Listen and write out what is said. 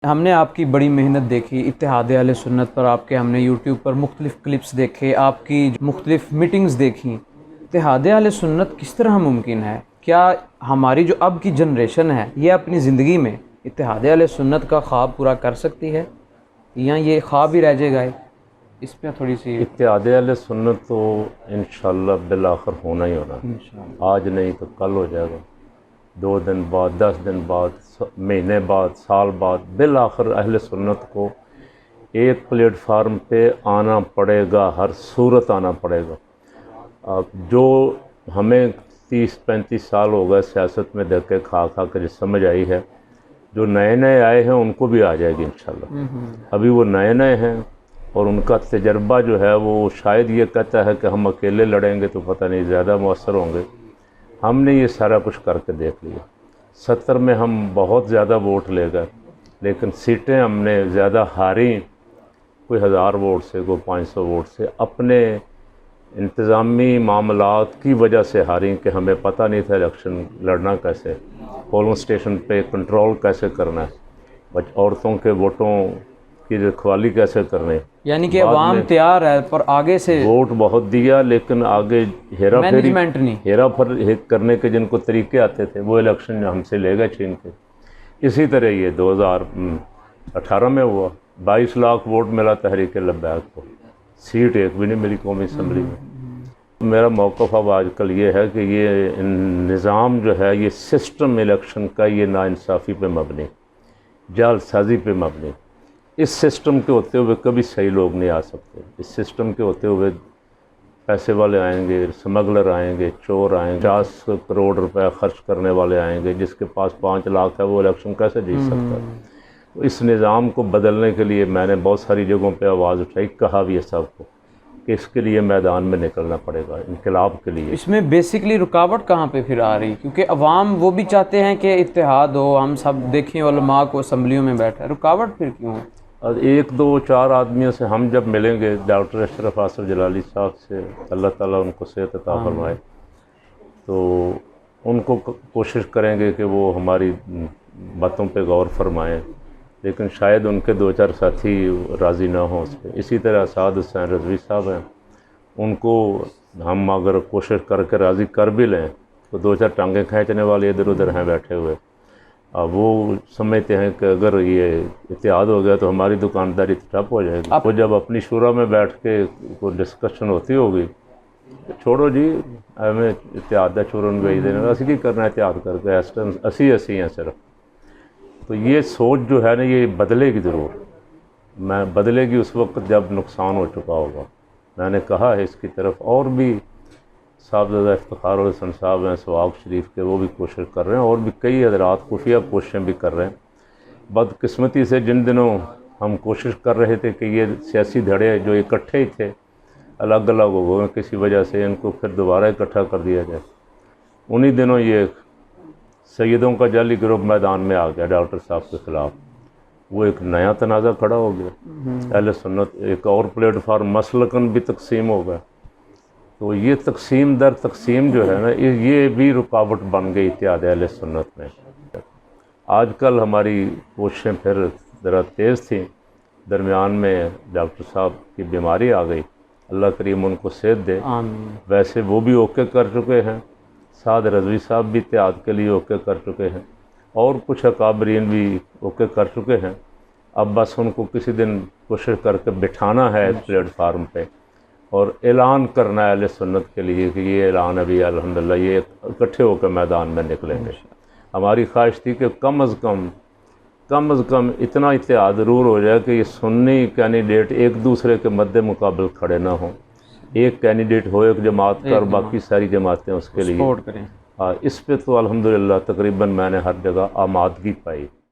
ہم نے آپ کی بڑی محنت دیکھی اتحاد اہل سنت پر، آپ کے ہم نے یوٹیوب پر مختلف کلپس دیکھے، آپ کی مختلف میٹنگز دیکھیں۔ اتحاد اہل سنت کس طرح ممکن ہے؟ کیا ہماری جو اب کی جنریشن ہے یہ اپنی زندگی میں اتحاد اہل سنت کا خواب پورا کر سکتی ہے یا یہ خواب ہی رہ جائے گا؟ اس پہ تھوڑی سی اتحاد اہل سنت تو انشاءاللہ بالآخر ہونا ہی ہونا، انشاءاللہ آج نہیں تو کل ہو جائے گا، 2 دن بعد، 10 دن بعد، مہینے بعد، سال بعد، بالآخر اہل سنت کو ایک پلیٹ فارم پہ آنا پڑے گا، ہر صورت آنا پڑے گا۔ اب جو ہمیں 30-35 سال ہو گئے سیاست میں دھکے کھا کے جو سمجھ آئی ہے، جو نئے نئے آئے ہیں ان کو بھی آ جائے گی انشاءاللہ۔ ابھی وہ نئے نئے ہیں اور ان کا تجربہ جو ہے وہ شاید یہ کہتا ہے کہ ہم اکیلے لڑیں گے تو پتہ نہیں زیادہ مؤثر ہوں گے۔ ہم نے یہ سارا کچھ کر کے دیکھ لیا۔ 70 میں ہم بہت زیادہ ووٹ لے گئے لیکن سیٹیں ہم نے زیادہ ہاری، کوئی 1000 ووٹ سے، کوئی 500 ووٹ سے، اپنے انتظامی معاملات کی وجہ سے ہاری کہ ہمیں پتہ نہیں تھا الیکشن لڑنا کیسے، پولنگ اسٹیشن پہ کنٹرول کیسے کرنا ہے، عورتوں کے ووٹوں کی رکھوالی کیسے کرنے۔ یعنی کہ عوام تیار ہے پر آگے سے ووٹ بہت دیا لیکن آگے ہیرا پھیری، مینجمنٹ نہیں۔ ہیرا پھیری کرنے کے جن کو طریقے آتے تھے وہ الیکشن ہم سے لے گئے چھین کے۔ اسی طرح یہ 2018 میں ہوا، 22 لاکھ ووٹ ملا تحریک لبیک کو، سیٹ ایک بھی نہیں ملی قومی اسمبلی میں۔ میرا موقف اب آج کل یہ ہے کہ یہ نظام جو ہے یہ سسٹم الیکشن کا یہ ناانصافی پہ مبنی، جعل سازی پہ مبنی۔ اس سسٹم کے ہوتے ہوئے کبھی صحیح لوگ نہیں آ سکتے۔ اس سسٹم کے ہوتے ہوئے پیسے والے آئیں گے، سمگلر آئیں گے، چور آئیں گے، 50 کروڑ روپے خرچ کرنے والے آئیں گے، جس کے پاس 5 لاکھ ہے وہ الیکشن کیسے جیت سکتا ہے؟ تو اس نظام کو بدلنے کے لیے میں نے بہت ساری جگہوں پہ آواز اٹھائی، کہا بھی ہے سب کو کہ اس کے لیے میدان میں نکلنا پڑے گا، انقلاب کے لیے۔ اس میں بیسکلی رکاوٹ کہاں پہ پھر آ رہی؟ کیونکہ عوام وہ بھی چاہتے ہیں کہ اتحاد ہو، ہم سب دیکھیں علماء کو اسمبلیوں میں بیٹھا ہے، رکاوٹ پھر کیوں ہے؟ اور 1 2 4 آدمیوں سے ہم جب ملیں گے، ڈاکٹر اشرف آصف جلالی صاحب سے، اللہ تعالیٰ ان کو صحت عطا فرمائے، تو ان کو کوشش کریں گے کہ وہ ہماری باتوں پہ غور فرمائیں، لیکن شاید ان کے 2 4 ساتھی راضی نہ ہوں اس پہ۔ اسی طرح اسعد حسین رضوی صاحب ہیں، ان کو ہم اگر کوشش کر کے راضی کر بھی لیں تو 2 4 ٹانگیں کھینچنے والے ادھر ادھر ہیں بیٹھے ہوئے۔ وہ سمجھتے ہیں کہ اگر یہ اتحاد ہو گیا تو ہماری دکانداری ٹھپ ہو جائے گی۔ وہ جب اپنی شورا میں بیٹھ کے کوئی ڈسکشن ہوتی ہوگی، چھوڑو جی ہمیں اتحاد دا چورن بھیج دینا، اسی کی کرنا اتحاد کر کے، اسی ہیں صرف۔ تو یہ سوچ جو ہے نا یہ بدلے گی ضرور، میں بدلے گی اس وقت جب نقصان ہو چکا ہوگا۔ میں نے کہا ہے اس کی طرف، اور بھی صاحبزادہ افتخار الحسن صاحب ہیں سواگ شریف کے، وہ بھی کوشش کر رہے ہیں، اور بھی کئی حضرات خفیہ کوششیں بھی کر رہے ہیں۔ بدقسمتی سے جن دنوں ہم کوشش کر رہے تھے کہ یہ سیاسی دھڑے جو اکٹھے ہی تھے الگ الگ ہو گئے کسی وجہ سے، ان کو پھر دوبارہ اکٹھا کر دیا جائے، انہی دنوں یہ سیدوں کا جعلی گروپ میدان میں آ گیا ڈاکٹر صاحب کے خلاف۔ وہ ایک نیا تنازع کھڑا ہو گیا، اہل سنت ایک اور پلیٹ فارم مسلکن بھی تقسیم ہو گیا۔ تو یہ تقسیم در تقسیم جو ہے نا یہ بھی رکاوٹ بن گئی اتحاد اہل سنت میں۔ آج کل ہماری کوششیں پھر ذرا تیز تھیں، درمیان میں ڈاکٹر صاحب کی بیماری آ گئی، اللہ کریم ان کو صحت دے۔ آمین۔ ویسے وہ بھی اوکے کر چکے ہیں، سعد رضوی صاحب بھی اتحاد کے لیے اوکے کر چکے ہیں، اور کچھ اکابرین بھی اوکے کر چکے ہیں۔ اب بس ان کو کسی دن کوشش کر کے بٹھانا ہے ایک پلیٹ فارم پہ اور اعلان کرنا ہے اہل سنت کے لیے کہ یہ اعلان ابھی الحمدللہ یہ اکٹھے ہو کے میدان میں نکلیں گے۔ ہماری خواہش تھی کہ کم از کم اتنا اتحاد ضرور ہو جائے کہ یہ سنی کینڈیڈیٹ ایک دوسرے کے مد مقابل کھڑے نہ ہوں، ایک کینڈیڈیٹ ہو ایک جماعت کا اور باقی ساری جماعتیں اس کے لیے سپورٹ کریں۔ اس پہ تو الحمدللہ تقریباً میں نے ہر جگہ آمادگی پائی۔